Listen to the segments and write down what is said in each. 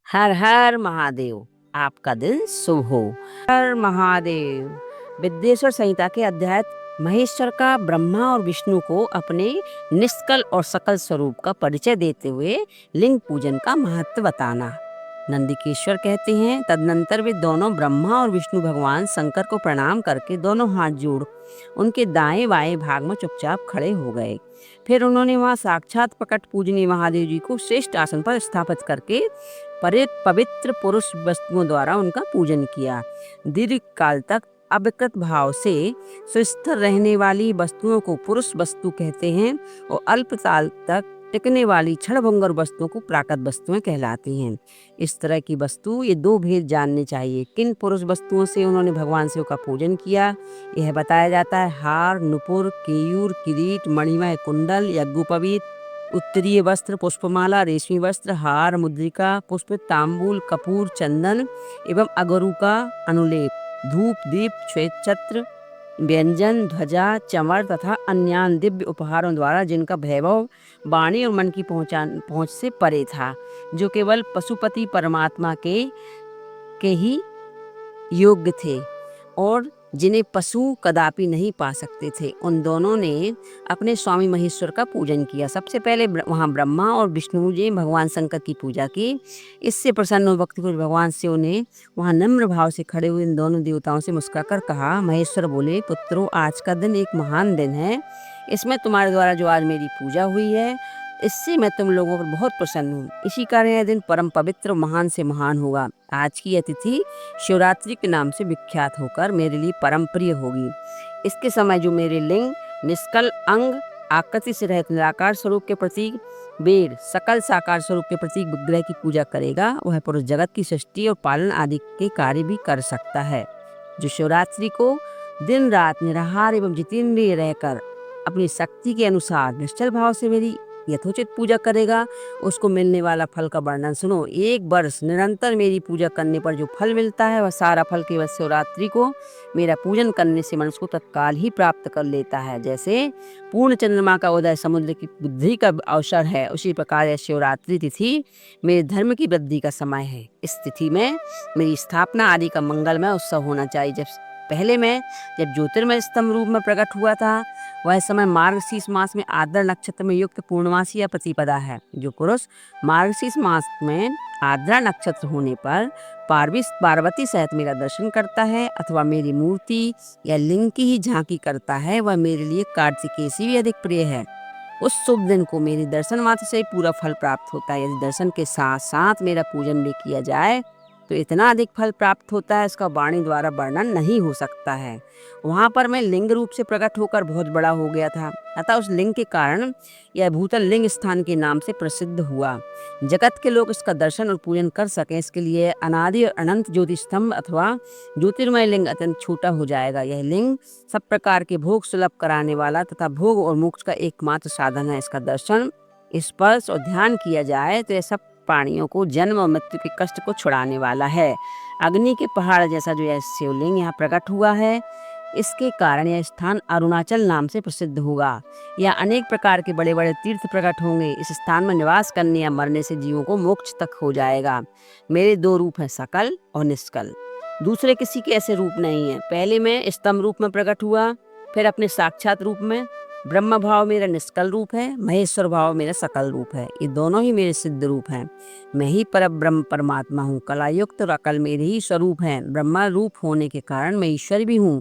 हर हर महादेव। आपका दिन शुभ हो। हर महादेव। विद्येश्वर संहिता के अध्याय महेश्वर का ब्रह्मा और विष्णु को अपने निष्कल और सकल स्वरूप का परिचय देते हुए लिंग पूजन का महत्व बताना। नंदिकेश्वर कहते हैं, तदनंतर वे दोनों ब्रह्मा और विष्णु भगवान शंकर को प्रणाम करके दोनों हाथ जोड़ उनके दाएं बाएं भाग में चुपचाप खड़े हो गए। फिर उन्होंने वहां साक्षात प्रकट पूजनीय महादेव जी को श्रेष्ठ आसन पर स्थापित करके पवित्र पुरुष वस्तुओं द्वारा उनका पूजन किया। दीर्घ काल तक अविकृत भाव से सुस्थिर रहने वाली वस्तुओं को पुरुष वस्तु कहते हैं और अल्प काल तक टिकने वाली क्षणभंगुर वस्तुओं को प्राकृत वस्तुएं कहलाती हैं। इस तरह की वस्तु ये दो भेद जानने चाहिए। किन पुरुष वस्तुओं से उन्होंने भगवान शिव का पूजन किया, यह बताया जाता है। हार, नुपुर, केयूर, किरीट, मणिमय कुंडल, यज्ञोपवीत, उत्तरीय वस्त्र, पुष्पमाला, रेशमी वस्त्र, हार, मुद्रिका, पुष्प, तांबूल, कपूर, चंदन एवं अगरू का अनुलेप, धूप, दीप, श्वेत छत्र, व्यंजन, ध्वजा, चमर तथा अन्य दिव्य उपहारों द्वारा जिनका वैभव वाणी और मन की पहुंच से परे था, जो केवल पशुपति परमात्मा के ही योग्य थे और जिन्हें पशु कदापि नहीं पा सकते थे। उन दोनों ने अपने स्वामी महेश्वर का पूजन किया। सबसे पहले वहां ब्रह्मा और विष्णु जी भगवान शंकर की पूजा की। इससे प्रसन्न भक्ति को भगवान शिव ने वहां नम्र भाव से खड़े हुए इन दोनों देवताओं से मुस्कुराकर कहा। महेश्वर बोले, पुत्रों, आज का दिन एक महान दिन है। इसमें तुम्हारे द्वारा जो आज मेरी पूजा हुई है, इससे मैं तुम लोगों पर बहुत प्रसन्न हूँ। इसी कारण यह दिन परम पवित्र महान से महान होगा। आज की यह तिथि शिवरात्रि के नाम से विख्यात होकर मेरे लिए परम प्रिय होगी। इसके समय जो मेरे लिंग, निष्कल अंग, आकृति से रहित निराकार स्वरूप के प्रतीक बेर, सकल साकार स्वरूप के प्रतीक विग्रह की पूजा करेगा, वह पुरुष जगत की सृष्टि और पालन आदि के कार्य भी कर सकता है। जो शिवरात्रि को दिन रात निराहार एवं जितेंद्रिय रहकर अपनी शक्ति के अनुसार निश्चल भाव से मेरी यथोचित पूजा करेगा, उसको मिलने वाला फल का वर्णन सुनो। एक वर्ष निरंतर मेरी पूजा करने पर जो फल मिलता है, वह सारा फल केवल शिवरात्रि को मेरा पूजन करने से मनुष्य को तत्काल ही प्राप्त कर लेता है। जैसे पूर्ण चंद्रमा का उदय समुद्र की बुद्धि का अवसर है, उसी प्रकार यह शिवरात्रि तिथि मेरे धर्म की वृद्धि का समय है। इस तिथि में मेरी स्थापना आदि का मंगलमय उत्सव होना चाहिए। जब ज्योतिर्मय स्तंभ रूप में प्रकट हुआ था, वह समय मार्गशीर्ष मास में आद्र नक्षत्र में युक्त पूर्णमासी या प्रतिपदा है। जो पुरुष मार्गशीर्ष मास में आद्रा नक्षत्र होने पर पार्वती सहित मेरा दर्शन करता है अथवा मेरी मूर्ति या लिंग की ही झांकी करता है, वह मेरे लिए कार्तिकेय से भी अधिक प्रिय है। उस शुभ दिन को मेरे दर्शन मात्र से पूरा फल प्राप्त होता है। यदि दर्शन के साथ साथ मेरा पूजन भी किया जाए तो इतना अधिक फल प्राप्त होता है, इसका वाणी द्वारा वर्णन नहीं हो सकता है। वहां पर मैं लिंग रूप से प्रकट होकर बहुत बड़ा हो गया था, अतः उस लिंग के कारण यह भूतल लिंग स्थान के नाम से प्रसिद्ध हुआ। जगत के लोग इसका दर्शन और पूजन कर सकें, इसके लिए अनादि और अनंत ज्योति स्तंभ अथवा ज्योतिर्मय लिंग अत्यंत छोटा हो जाएगा। यह लिंग सब प्रकार के भोग सुलभ कराने वाला तथा भोग और मोक्ष का एकमात्र साधन है। इसका दर्शन, स्पर्श और ध्यान किया जाए तो यह सब प्राणियों को जन्म और मृत्यु के कष्ट को छुड़ाने वाला है। अग्नि के पहाड़ जैसा जो यह शिवलिंग यहाँ प्रकट हुआ है, इसके कारण यह स्थान अरुणाचल नाम से प्रसिद्ध होगा। यहाँ अनेक प्रकार के बड़े बड़े तीर्थ प्रकट होंगे। इस स्थान में निवास करने या मरने से जीवों को मोक्ष तक हो जाएगा। मेरे दो रूप हैं, सकल और निष्कल। दूसरे किसी के ऐसे रूप नहीं है। पहले मैं स्तंभ रूप में प्रकट हुआ, फिर अपने साक्षात रूप में। ब्रह्म भाव मेरा निष्कल रूप है, महेश्वर भाव मेरा सकल रूप है। ये दोनों ही मेरे सिद्ध रूप हैं। मैं ही परब्रह्म परमात्मा हूँ। कलायुक्त और अकल मेरे ही स्वरूप हैं। ब्रह्मा रूप होने के कारण मैं ईश्वर भी हूँ।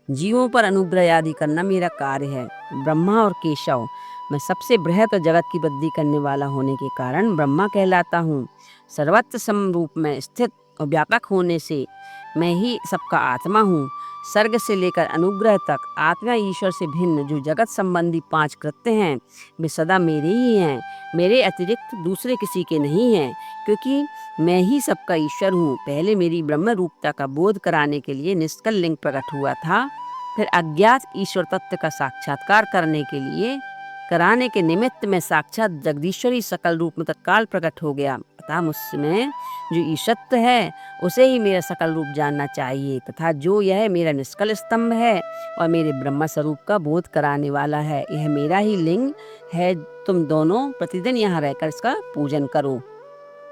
जीवों पर अनुग्रह आदि करना मेरा कार्य है। ब्रह्मा और केशव, मैं सबसे बृहत और जगत की वृद्धि करने वाला होने के कारण ब्रह्मा कहलाता हूँ। सर्वत्र सम रूप में स्थित और व्यापक होने से मैं ही सबका आत्मा हूँ। सर्ग से लेकर अनुग्रह तक आत्मा ईश्वर से भिन्न जो जगत संबंधी 5 कृत्य हैं, वे सदा मेरे ही हैं। मेरे अतिरिक्त दूसरे किसी के नहीं हैं, क्योंकि मैं ही सबका ईश्वर हूँ। पहले मेरी ब्रह्म रूपता का बोध कराने के लिए निष्कल लिंग प्रकट हुआ था, फिर अज्ञात ईश्वर तत्व का साक्षात्कार कराने के निमित्त में साक्षात जगदीश्वरी सकल रूप में तत्काल प्रकट हो गया। अतः मुझमें जो ईशत्व है, उसे ही मेरा सकल रूप जानना चाहिए, तथा जो यह मेरा निष्कल स्तंभ है और मेरे ब्रह्म स्वरूप का बोध कराने वाला है, यह मेरा ही लिंग है। तुम दोनों प्रतिदिन यहाँ रहकर इसका पूजन करो।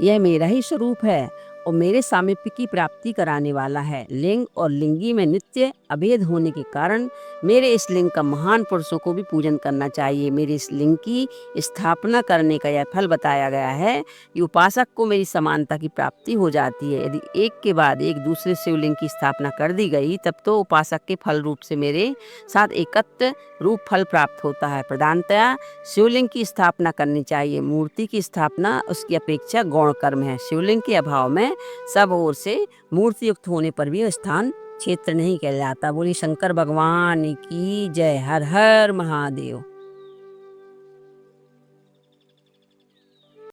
यह मेरा ही स्वरूप है और मेरे सामीप्य की प्राप्ति कराने वाला है। लिंग और लिंगी में नित्य अभेद होने के कारण मेरे इस लिंग का महान पुरुषों को भी पूजन करना चाहिए। मेरे इस लिंग की स्थापना करने का यह फल बताया गया है कि उपासक को मेरी समानता की प्राप्ति हो जाती है। यदि एक के बाद एक दूसरे शिवलिंग की स्थापना कर दी गई तब तो उपासक के फल रूप से मेरे साथ एकत्र रूप फल प्राप्त होता है। प्रधानतया शिवलिंग की स्थापना करनी चाहिए। मूर्ति की स्थापना उसकी अपेक्षा गौण कर्म है। शिवलिंग के अभाव में सब ओर से मूर्ति युक्त होने पर भी स्थान क्षेत्र नहीं कहलाता। बोली शंकर भगवान की जय। हर हर महादेव।